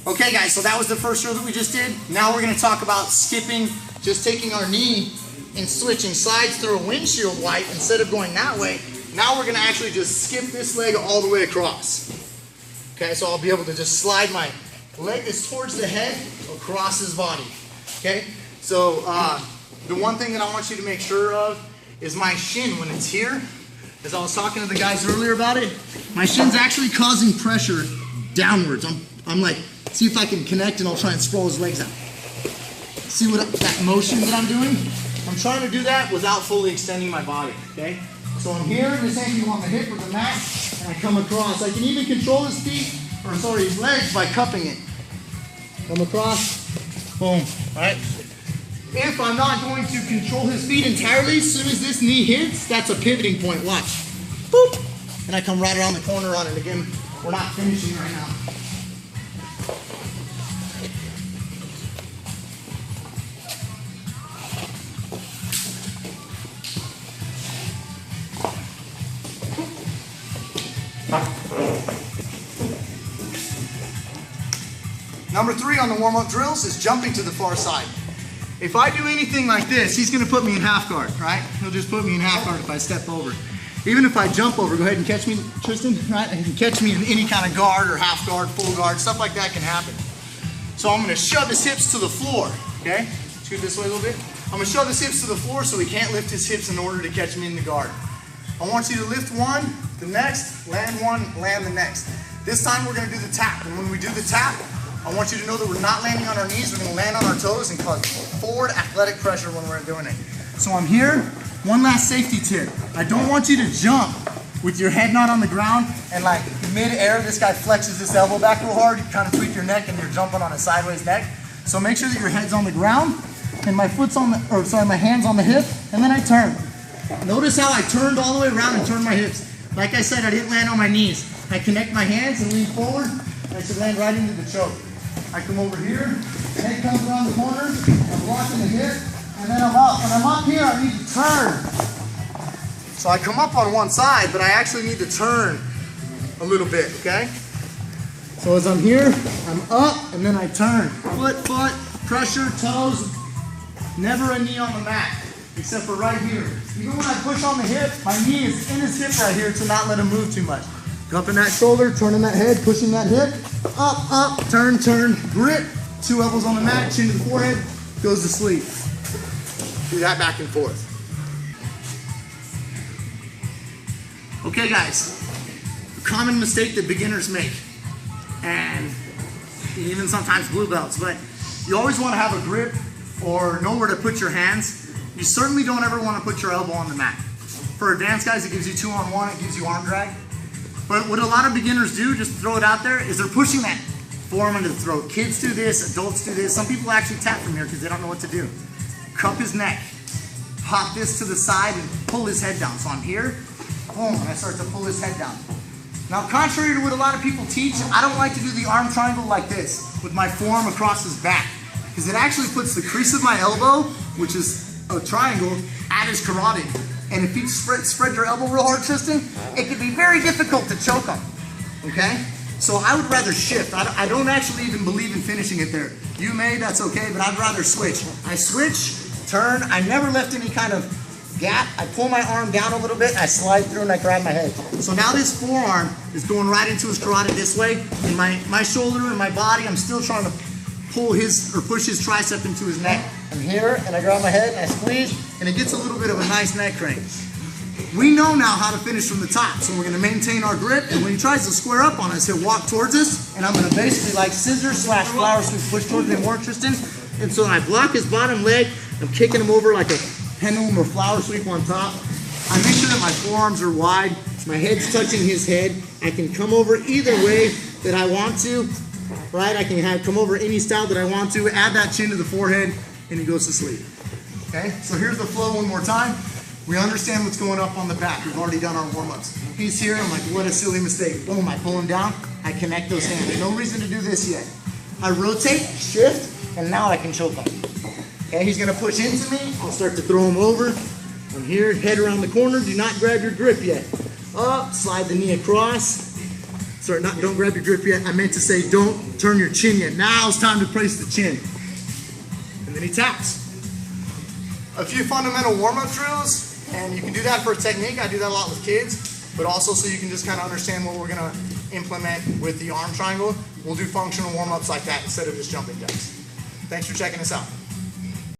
Okay guys, so that was the first drill that we just did. Now we're gonna talk about skipping, just taking our knee and switching sides through a windshield wipe instead of going that way. Now we're gonna actually just skip this leg all the way across. Okay, so I'll be able to just slide my leg is towards the head across his body. Okay, so the one thing that I want you to make sure of is my shin when it's here. As I was talking to the guys earlier about it, my shin's actually causing pressure downwards. I'm like, see if I can connect and I'll try and sprawl his legs out. See what that motion that I'm doing? I'm trying to do that without fully extending my body, okay? So I'm here, this ankle on the hip or the mat, and I come across. I can even control his feet, or sorry, his legs by cupping it. Come across, boom, right? If I'm not going to control his feet entirely, as soon as this knee hits, that's a pivoting point, watch. Boop, and I come right around the corner on it. Again, we're not finishing right now. Number 3 on the warm-up drills is jumping to the far side. If I do anything like this, he's going to put me in half guard, right? He'll just put me in half guard if I step over. Even if I jump over, go ahead and catch me, Tristan, right? And you can catch me in any kind of guard or half guard, full guard, stuff like that can happen. So I'm going to shove his hips to the floor, okay? Scoot this way a little bit. I'm going to shove his hips to the floor so he can't lift his hips in order to catch me in the guard. I want you to lift one, the next, land one, land the next. This time we're going to do the tap, and when we do the tap, I want you to know that we're not landing on our knees, we're going to land on our toes and cause forward athletic pressure when we're doing it. So I'm here, one last safety tip. I don't want you to jump with your head not on the ground and like mid-air, this guy flexes this elbow back real hard, you kind of tweak your neck and you're jumping on a sideways neck. So make sure that your head's on the ground and my foot's on the, or sorry, my hand's on the hip, and then I turn. Notice how I turned all the way around and turned my hips. Like I said, I didn't land on my knees. I connect my hands and lean forward, and I should land right into the choke. I come over here, head comes around the corner, I'm blocking the hip, and then I'm up. When I'm up here, I need to turn. So I come up on one side, but I actually need to turn a little bit, okay? So as I'm here, I'm up, and then I turn. Foot, pressure, toes, never a knee on the mat. Except for right here. Even when I push on the hip, my knee is in his hip right here to not let him move too much. Cupping that shoulder, turning that head, pushing that hip, up, turn, grip, 2 elbows on the mat, chin to the forehead, goes to sleep. Do that back and forth. Okay guys, a common mistake that beginners make, and even sometimes blue belts, but you always want to have a grip or know where to put your hands. You certainly don't ever want to put your elbow on the mat. For advanced guys, it gives you 2-on-1, it gives you arm drag. But what a lot of beginners do, just throw it out there, is they're pushing that forearm into the throat. Kids do this, adults do this. Some people actually tap from here because they don't know what to do. Cup his neck, pop this to the side and pull his head down. So I'm here, boom, and I start to pull his head down. Now, contrary to what a lot of people teach, I don't like to do the arm triangle like this, with my forearm across his back, because it actually puts the crease of my elbow, which is a triangle, at his carotid. And if you spread your elbow real hard, Tristan, it can be very difficult to choke him, okay? So I would rather shift. I don't actually even believe in finishing it there. You may, that's okay, but I'd rather switch. I switch, turn, I never left any kind of gap. I pull my arm down a little bit, I slide through and I grab my head. So now this forearm is going right into his carotid this way, and my shoulder and my body, I'm still trying to pull his, or push his tricep into his neck. I'm here, and I grab my head, and I squeeze, and it gets a little bit of a nice neck crank. We know now how to finish from the top, so we're gonna maintain our grip, and when he tries to square up on us, he'll walk towards us, and I'm gonna basically like scissors slash flower sweep, push towards him more, Tristan. And so I block his bottom leg, I'm kicking him over like a pendulum or flower sweep on top. I make sure that my forearms are wide, my head's touching his head. I can come over either way that I want to, right? I can come over any style that I want to, add that chin to the forehead, and he goes to sleep. Okay, so here's the flow one more time. We understand what's going up on the back. We've already done our warm-ups. He's here, I'm like, what a silly mistake. Boom, I pull him down, I connect those hands. There's no reason to do this yet. I rotate, shift, and now I can choke him. Okay, he's gonna push into me, I'll start to throw him over. I'm here, head around the corner, do not grab your grip yet. Up, slide the knee across, Sorry, don't grab your grip yet. I meant to say don't turn your chin yet. Now it's time to place the chin. And then he taps. A few fundamental warm-up drills, and you can do that for a technique. I do that a lot with kids, but also so you can just kind of understand what we're going to implement with the arm triangle. We'll do functional warm-ups like that instead of just jumping jacks. Thanks for checking us out.